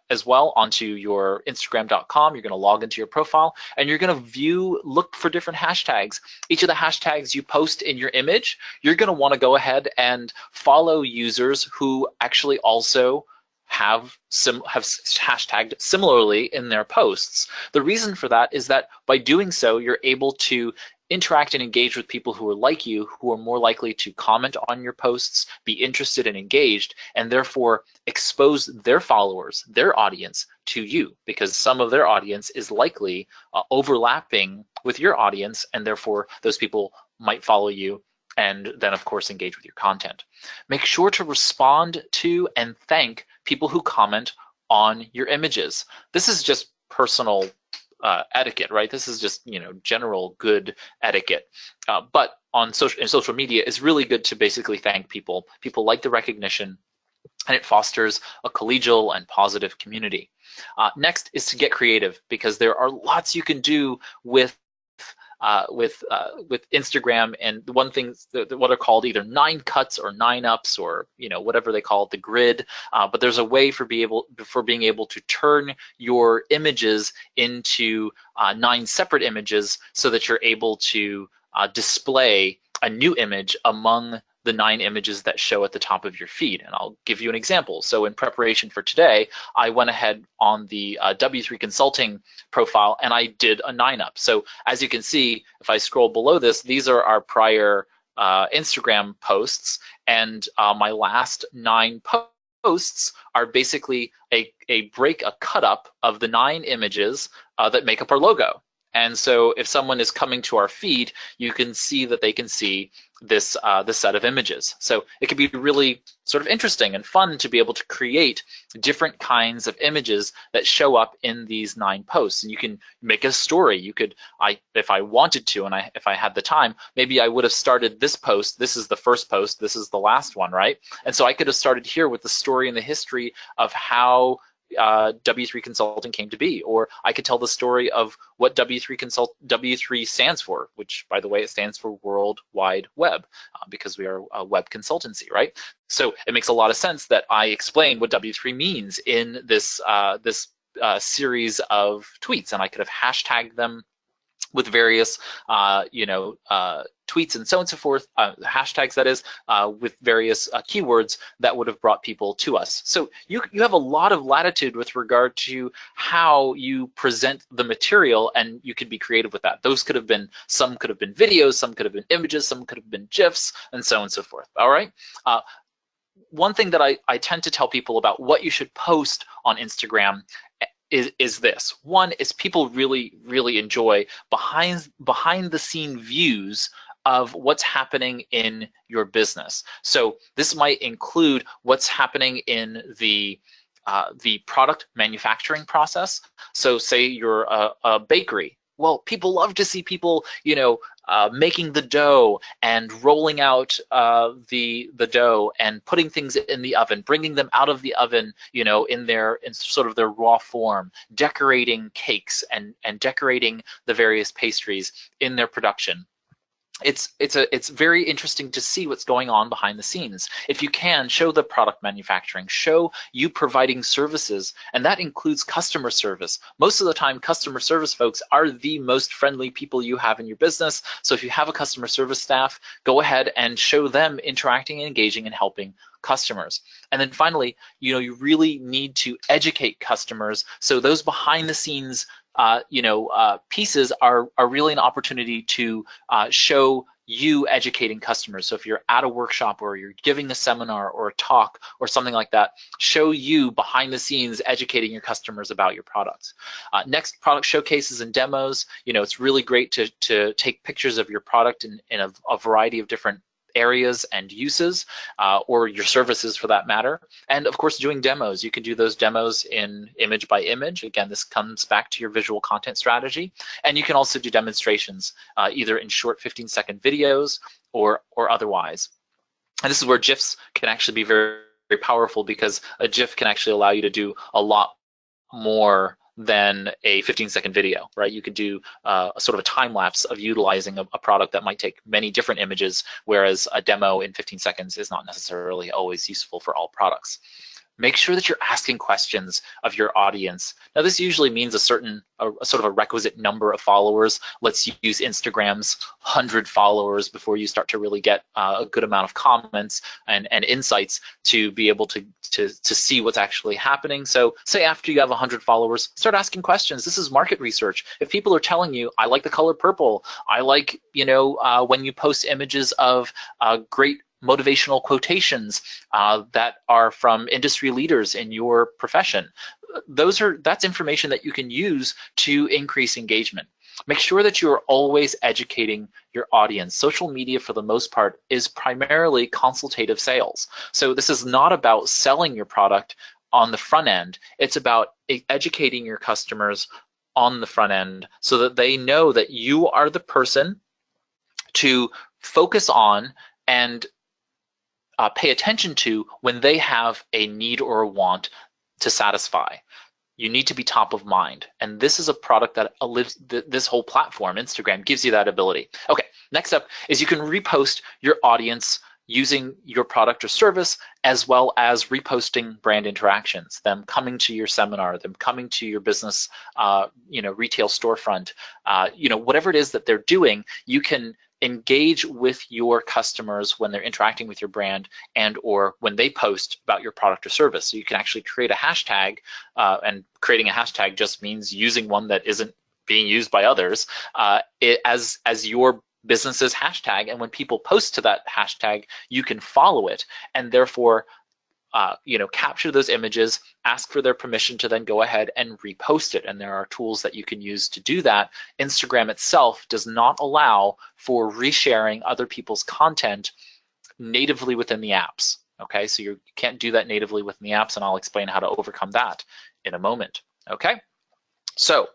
S2: as well onto your Instagram.com. You're going to log into your profile, and you're going to look for different hashtags. Each of the hashtags you post in your image, you're going to want to go ahead and follow users who actually also have hashtagged similarly in their posts. The reason for that is that by doing so, you're able to interact and engage with people who are like you, who are more likely to comment on your posts, be interested and engaged, and therefore expose their followers, their audience, to you, because some of their audience is likely overlapping with your audience, and therefore those people might follow you and then of course engage with your content. Make sure to respond to and thank people who comment on your images. This is just personal etiquette, right? This is just general good etiquette. But in social media, it's really good to basically thank people. People like the recognition, and it fosters a collegial and positive community. Next is to get creative, because there are lots you can do with Instagram, and the one thing, what are called either 9 cuts or 9 ups, or whatever they call it, the grid. But there's a way for being able to turn your images into 9 separate images, so that you're able to display a new image among the 9 images that show at the top of your feed. And I'll give you an example. So in preparation for today, I went ahead on the W3 Consulting profile and I did a 9-up. So as you can see, if I scroll below this, these are our prior Instagram posts, and my last 9 posts are basically a cut up of the 9 images that make up our logo. And so if someone is coming to our feed, you can see that they can see this set of images. So it can be really sort of interesting and fun to be able to create different kinds of images that show up in these 9 posts. And you can make a story. You could, if I wanted to, and if I had the time, maybe I would have started this post. This is the first post. This is the last one, right? And so I could have started here with the story and the history of how W3 Consulting came to be, or I could tell the story of what W3 stands for, which, by the way, it stands for World Wide Web, because we are a web consultancy, right? So it makes a lot of sense that I explain what W3 means in this series of tweets, and I could have hashtagged them with various tweets and so on and so forth, hashtags that is, with various keywords that would have brought people to us. So you have a lot of latitude with regard to how you present the material, and you could be creative with that. Those could have been, some could have been videos, some could have been images, some could have been GIFs, and so on and so forth. All right. One thing that I tend to tell people about what you should post on Instagram is this. One is people really, really enjoy behind the scene views of what's happening in your business. So this might include what's happening in the product manufacturing process. So say you're a bakery. Well, people love to see people, making the dough and rolling out the dough and putting things in the oven, bringing them out of the oven, in sort of their raw form, decorating cakes and decorating the various pastries in their production. It's very interesting to see what's going on behind the scenes. If you can, show the product manufacturing, show you providing services, and that includes customer service. Most of the time, customer service folks are the most friendly people you have in your business. So if you have a customer service staff, go ahead and show them interacting and engaging and helping customers. And then finally, you really need to educate customers. So those behind the scenes pieces are really an opportunity to show you educating customers. So if you're at a workshop or you're giving a seminar or a talk or something like that, show you behind the scenes educating your customers about your products. Next, product showcases and demos. It's really great to take pictures of your product in a variety of different areas and uses, or your services for that matter. And of course, doing demos. You can do those demos in image by image. Again, this comes back to your visual content strategy. And you can also do demonstrations, either in short 15-second videos or otherwise. And this is where GIFs can actually be very, very powerful, because a GIF can actually allow you to do a lot more than a 15-second video, right? You could do a sort of a time lapse of utilizing a product that might take many different images, whereas a demo in 15 seconds is not necessarily always useful for all products. Make sure that you're asking questions of your audience. Now, this usually means a sort of a requisite number of followers. Let's use Instagram's 100 followers before you start to really get a good amount of comments and insights to be able to see what's actually happening. So say after you have 100 followers, start asking questions. This is market research. If people are telling you, I like the color purple, I like, when you post images of great motivational quotations that are from industry leaders in your profession. That's information that you can use to increase engagement. Make sure that you are always educating your audience. Social media, for the most part, is primarily consultative sales. So this is not about selling your product on the front end. It's about educating your customers on the front end so that they know that you are the person to focus on and pay attention to when they have a need or a want to satisfy. You need to be top of mind. And this is a product that this whole platform, Instagram, gives you that ability. Okay, next up is you can repost your audience using your product or service, as well as reposting brand interactions, them coming to your seminar, them coming to your business, retail storefront, whatever it is that they're doing, you can engage with your customers when they're interacting with your brand and or when they post about your product or service. So you can actually create a hashtag, and creating a hashtag just means using one that isn't being used by others as your business's hashtag. And when people post to that hashtag, you can follow it and therefore capture those images, ask for their permission to then go ahead and repost it. And there are tools that you can use to do that. Instagram itself does not allow for resharing other people's content natively within the apps. Okay, so you can't do that natively within the apps, and I'll explain how to overcome that in a moment. Okay, so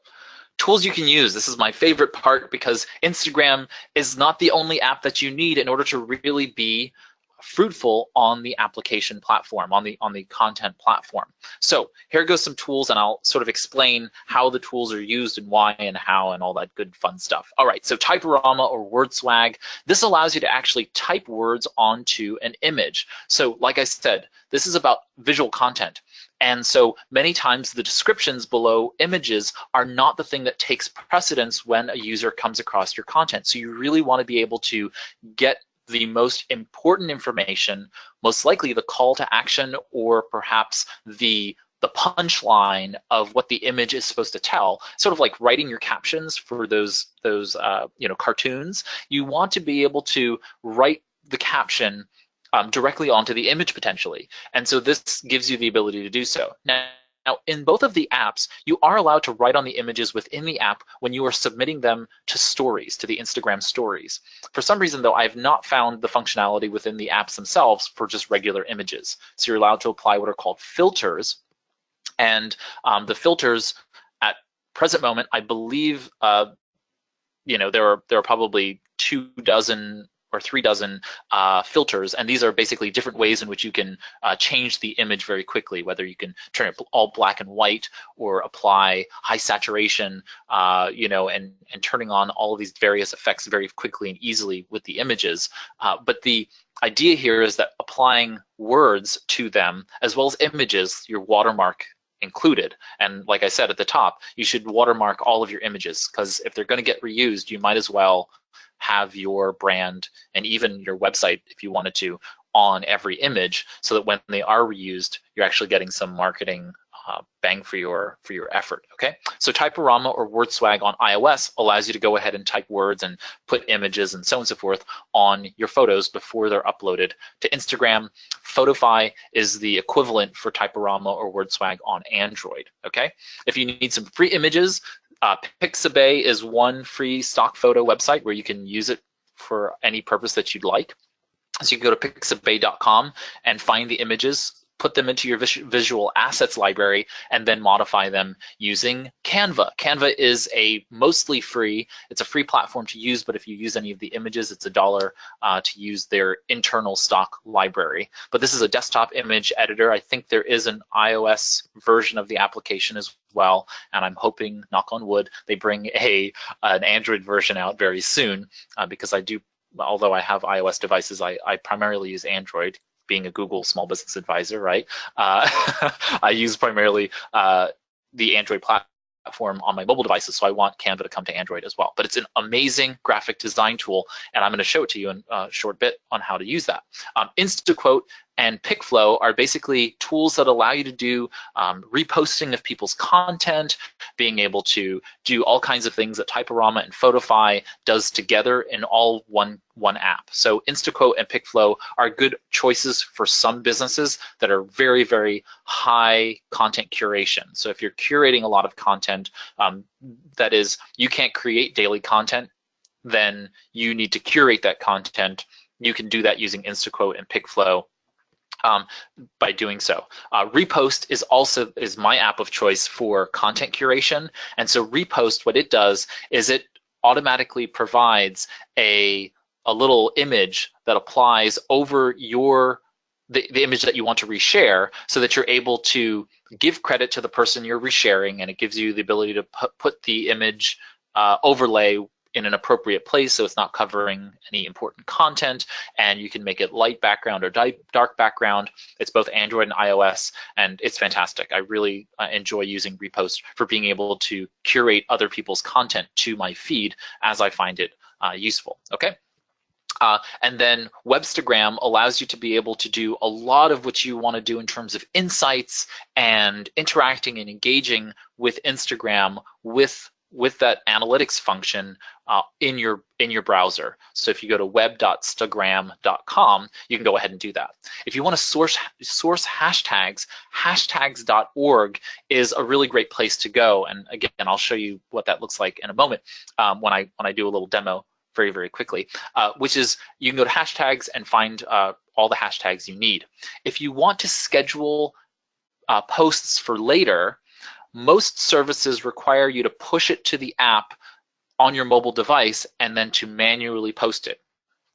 S2: tools you can use. This is my favorite part because Instagram is not the only app that you need in order to really be fruitful on the application platform, on the content platform. So here goes some tools, and I'll sort of explain how the tools are used and why and how and all that good fun stuff. All right, so Typorama or WordSwag. This allows you to actually type words onto an image. So like I said, this is about visual content. And so many times the descriptions below images are not the thing that takes precedence when a user comes across your content. So you really want to be able to get the most important information, most likely the call to action or perhaps the punchline of what the image is supposed to tell, sort of like writing your captions for those cartoons. You want to be able to write the caption directly onto the image potentially. And so this gives you the ability to do so. Now, in both of the apps, you are allowed to write on the images within the app when you are submitting them to stories, to the Instagram stories. For some reason, though, I have not found the functionality within the apps themselves for just regular images. So you're allowed to apply what are called filters. And the filters at present moment, I believe, there are probably 24 or 36 filters, and these are basically different ways in which you can change the image very quickly, whether you can turn it all black and white or apply high saturation, and turning on all of these various effects very quickly and easily with the images. But the idea here is that applying words to them, as well as images, your watermark included. And like I said at the top, you should watermark all of your images, because if they're going to get reused, you might as well have your brand and even your website, if you wanted to, on every image, so that when they are reused, you're actually getting some marketing bang for your effort. Okay, so Typorama or WordSwag on iOS allows you to go ahead and type words and put images and so on and so forth on your photos before they're uploaded to Instagram. Photofy is the equivalent for Typorama or WordSwag on Android. Okay, if you need some free images, Pixabay is one free stock photo website where you can use it for any purpose that you'd like. So you can go to pixabay.com and find the images, put them into your visual assets library, and then modify them using Canva. Canva is mostly free. It's a free platform to use, but if you use any of the images, it's $1 to use their internal stock library. But this is a desktop image editor. I think there is an iOS version of the application as well, and I'm hoping, knock on wood, they bring an Android version out very soon, because although I have iOS devices, I primarily use Android, being a Google Small Business Advisor, right? I use primarily the Android platform on my mobile devices, so I want Canva to come to Android as well. But it's an amazing graphic design tool, and I'm going to show it to you in a short bit on how to use that. InstaQuote and PicFlow are basically tools that allow you to do reposting of people's content, being able to do all kinds of things that Typorama and Photify does together in all one app. So Instaquote and PicFlow are good choices for some businesses that are very, very high content curation. So if you're curating a lot of content, that is, you can't create daily content, then you need to curate that content. You can do that using Instaquote and PicFlow. By doing so. Repost is my app of choice for content curation. And so Repost, what it does is it automatically provides a little image that applies over the image that you want to reshare, so that you're able to give credit to the person you're resharing, and it gives you the ability to put the image overlay in an appropriate place so it's not covering any important content, and you can make it light background or dark background. It's both Android and iOS, and it's fantastic. I really enjoy using Repost for being able to curate other people's content to my feed as I find it useful, okay? And then Webstagram allows you to be able to do a lot of what you want to do in terms of insights and interacting and engaging with Instagram with that analytics function in your browser. So if you go to web.stagram.com, you can go ahead and do that. If you want to source hashtags, hashtags.org is a really great place to go. And again, I'll show you what that looks like in a moment when I do a little demo very, very quickly, which is you can go to hashtags and find all the hashtags you need. If you want to schedule posts for later, most services require you to push it to the app on your mobile device and then to manually post it.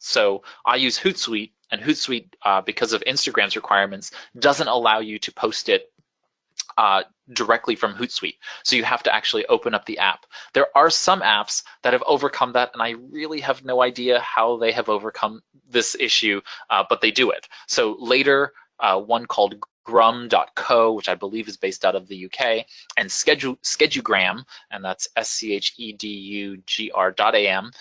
S2: So I use Hootsuite, and Hootsuite, because of Instagram's requirements, doesn't allow you to post it directly from Hootsuite. So you have to actually open up the app. There are some apps that have overcome that, and I really have no idea how they have overcome this issue, but they do it. So later, one called Grum.co, which I believe is based out of the UK, and Schedugram, and that's SCHEDUGR.am,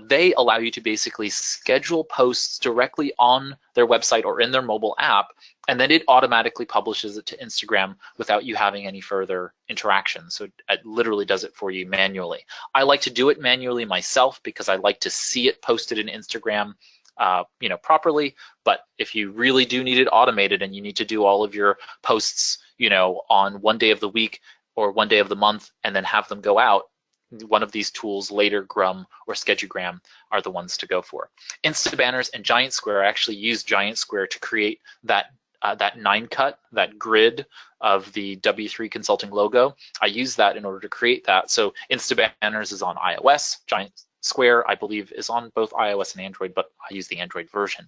S2: they allow you to basically schedule posts directly on their website or in their mobile app, and then it automatically publishes it to Instagram without you having any further interaction. So it literally does it for you manually. I like to do it manually myself because I like to see it posted in Instagram properly. But if you really do need it automated and you need to do all of your posts, on one day of the week or one day of the month and then have them go out, one of these tools, later Grum or Schedugram, are the ones to go for. Instabanners and Giant Square, I actually use Giant Square to create that 9-cut, that grid of the W3 Consulting logo. I use that in order to create that. So Instabanners is on iOS. Giant Square, I believe, is on both iOS and Android, but I use the Android version.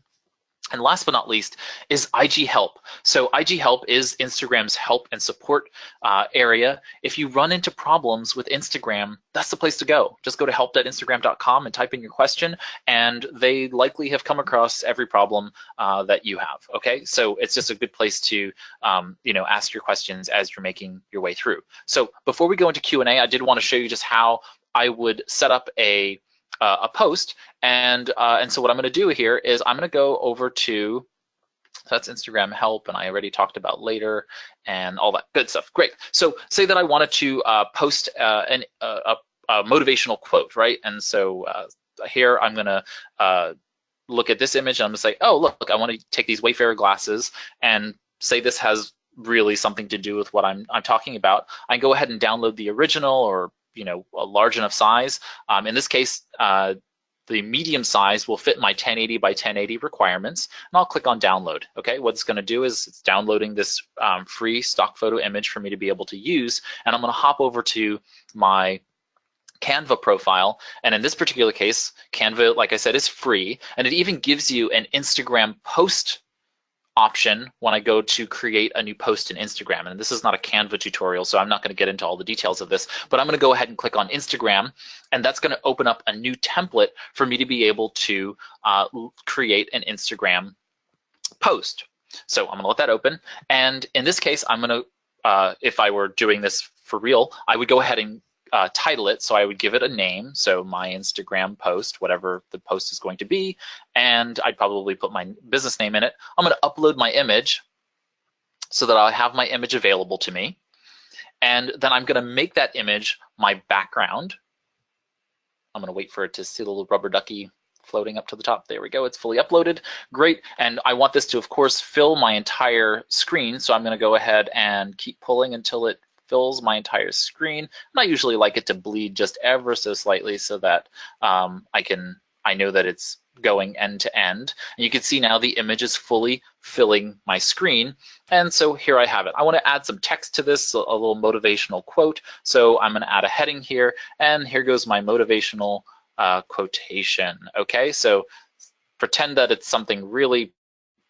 S2: And last but not least is IG Help. So IG Help is Instagram's help and support area. If you run into problems with Instagram, that's the place to go. Just go to help.instagram.com and type in your question, and they likely have come across every problem that you have. Okay, so it's just a good place to ask your questions as you're making your way through. So before we go into Q&A, I did want to show you just how I would set up a post, and so what I'm going to do here is I'm going to go over to, so that's Instagram help, and I already talked about later and all that good stuff. Great. So say that I wanted to post a motivational quote, right? And so here I'm going to look at this image, and I'm going to say, oh, look, I want to take these Wayfarer glasses and say this has really something to do with what I'm talking about. I can go ahead and download the original, or a large enough size. In this case, the medium size will fit my 1080 by 1080 requirements, and I'll click on download. Okay, what it's going to do is it's downloading this free stock photo image for me to be able to use, and I'm going to hop over to my Canva profile, and in this particular case, Canva, like I said, is free, and it even gives you an Instagram post option when I go to create a new post in Instagram. And this is not a Canva tutorial, so I'm not going to get into all the details of this, but I'm going to go ahead and click on Instagram, and that's going to open up a new template for me to be able to create an Instagram post. So I'm going to let that open, and in this case, I'm going to, if I were doing this for real, I would go ahead and title it, so I would give it a name, so my Instagram post, whatever the post is going to be, and I'd probably put my business name in it. I'm going to upload my image so that I'll have my image available to me, and then I'm going to make that image my background. I'm going to wait for it to see the little rubber ducky floating up to the top. There we go. It's fully uploaded. Great. And I want this to, of course, fill my entire screen. So I'm going to go ahead and keep pulling until it fills my entire screen. And I usually like it to bleed just ever so slightly so that I know that it's going end to end. And you can see now the image is fully filling my screen. And so here I have it. I want to add some text to this, a little motivational quote. So I'm going to add a heading here, and here goes my motivational quotation. Okay, so pretend that it's something really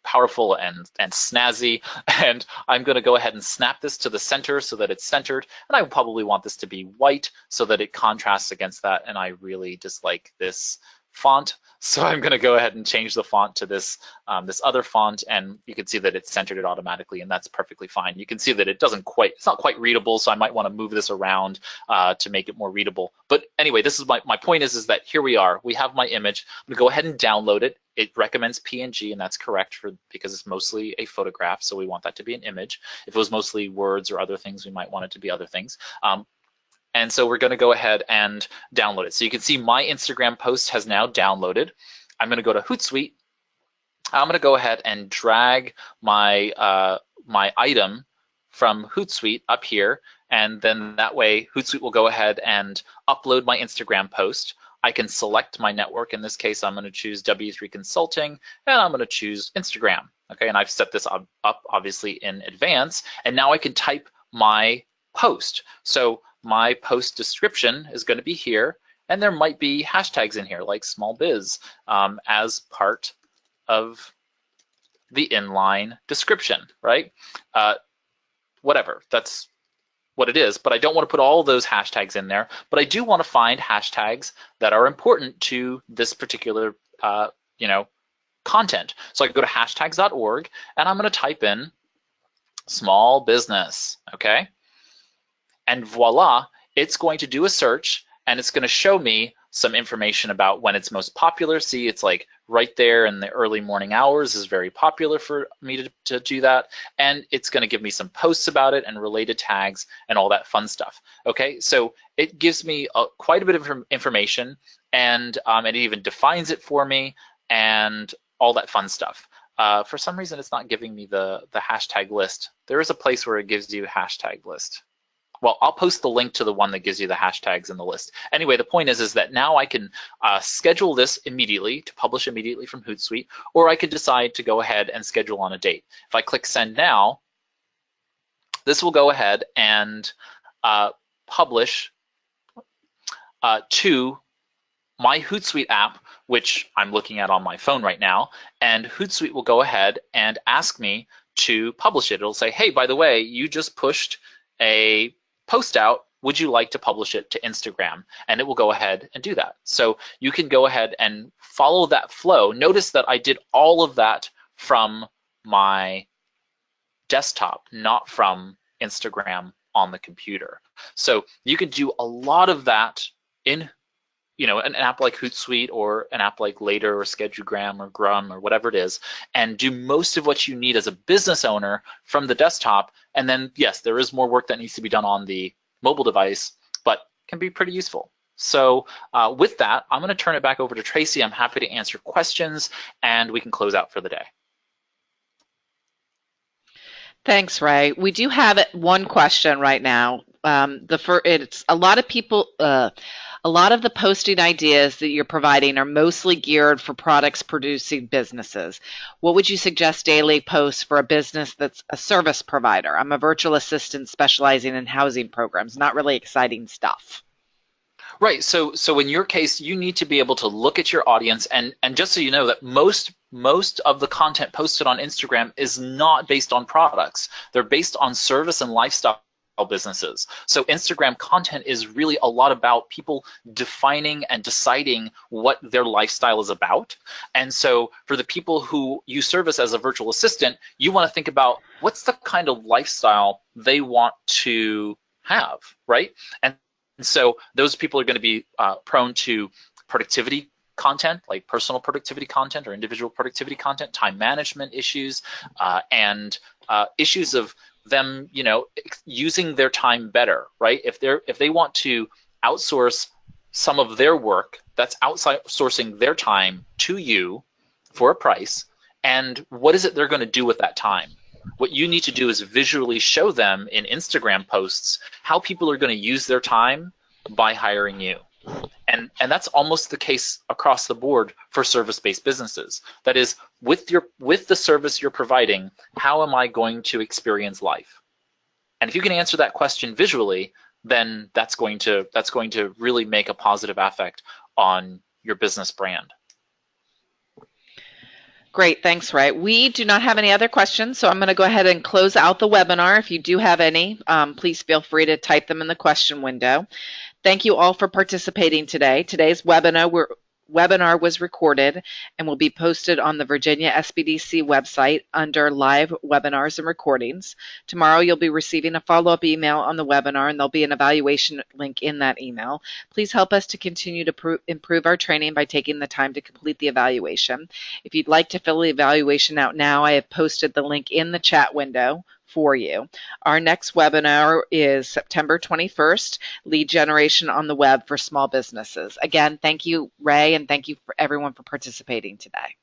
S2: powerful and snazzy, and I'm going to go ahead and snap this to the center so that it's centered, and I probably want this to be white so that it contrasts against that, and I really dislike this font, so I'm going to go ahead and change the font to this this other font, and you can see that it's centered it automatically, and that's perfectly fine. You can see that it's not quite readable, so I might want to move this around to make it more readable. But anyway, this is my point is that here we are. We have my image. I'm going to go ahead and download it. It recommends PNG, and that's correct because it's mostly a photograph, so we want that to be an image. If it was mostly words or other things, we might want it to be other things. And so we're going to go ahead and download it. So you can see my Instagram post has now downloaded. I'm going to go to Hootsuite. I'm going to go ahead and drag my my item from Hootsuite up here, and then that way Hootsuite will go ahead and upload my Instagram post. I can select my network. In this case, I'm going to choose W3 Consulting, and I'm going to choose Instagram. Okay, and I've set this up obviously in advance, and now I can type my post. So my post description is going to be here, and there might be hashtags in here like small biz as part of the inline description, right? Whatever, that's what it is, but I don't want to put all those hashtags in there, but I do want to find hashtags that are important to this particular content. So I can go to hashtags.org, and I'm going to type in small business, okay? And voila, it's going to do a search, and it's going to show me some information about when it's most popular. See, it's like right there in the early morning hours is very popular for me to do that. And it's going to give me some posts about it and related tags and all that fun stuff. Okay, so it gives me quite a bit of information, and it even defines it for me and all that fun stuff. For some reason, it's not giving me the hashtag list. There is a place where it gives you a hashtag list. Well, I'll post the link to the one that gives you the hashtags in the list. Anyway, the point is that now I can schedule this immediately to publish immediately from Hootsuite, or I could decide to go ahead and schedule on a date. If I click send now, this will go ahead and publish to my Hootsuite app, which I'm looking at on my phone right now, and Hootsuite will go ahead and ask me to publish it. It'll say, hey, by the way, you just pushed a post out, would you like to publish it to Instagram? And it will go ahead and do that. So you can go ahead and follow that flow. Notice that I did all of that from my desktop, not from Instagram on the computer. So you can do a lot of that in an app like Hootsuite or an app like Later or Schedulegram or Grum or whatever it is, and do most of what you need as a business owner from the desktop. And then, yes, there is more work that needs to be done on the mobile device, but can be pretty useful. So with that, I'm going to turn it back over to Tracy. I'm happy to answer questions, and we can close out for the day.
S1: Thanks, Ray. We do have one question right now. It's a lot of people. A lot of the posting ideas that you're providing are mostly geared for products producing businesses. What would you suggest daily posts for a business that's a service provider? I'm a virtual assistant specializing in housing programs, not really exciting stuff.
S2: Right, so in your case, you need to be able to look at your audience, and just so you know that most of the content posted on Instagram is not based on products. They're based on service and lifestyle businesses. So Instagram content is really a lot about people defining and deciding what their lifestyle is about. And so for the people who you service as a virtual assistant, you want to think about what's the kind of lifestyle they want to have, right? And And so those people are going to be prone to productivity content, like personal productivity content or individual productivity content, time management issues, and issues of them, using their time better, right? If they want to outsource some of their work, that's outsourcing their time to you for a price. And what is it they're going to do with that time? What you need to do is visually show them in Instagram posts how people are going to use their time by hiring you. And that's almost the case across the board for service-based businesses. That is, with the service you're providing, how am I going to experience life? And if you can answer that question visually, then that's going to really make a positive effect on your business brand.
S1: Great, thanks, Ray. We do not have any other questions, so I'm going to go ahead and close out the webinar. If you do have any, please feel free to type them in the question window. Thank you all for participating today. Today's webinar was recorded and will be posted on the Virginia SBDC website under live webinars and recordings. Tomorrow you'll be receiving a follow-up email on the webinar, and there'll be an evaluation link in that email. Please help us to continue to improve our training by taking the time to complete the evaluation. If you'd like to fill the evaluation out now, I have posted the link in the chat window for you. Our next webinar is September 21st, Lead Generation on the Web for Small Businesses. Again, thank you, Ray, and thank you for everyone for participating today.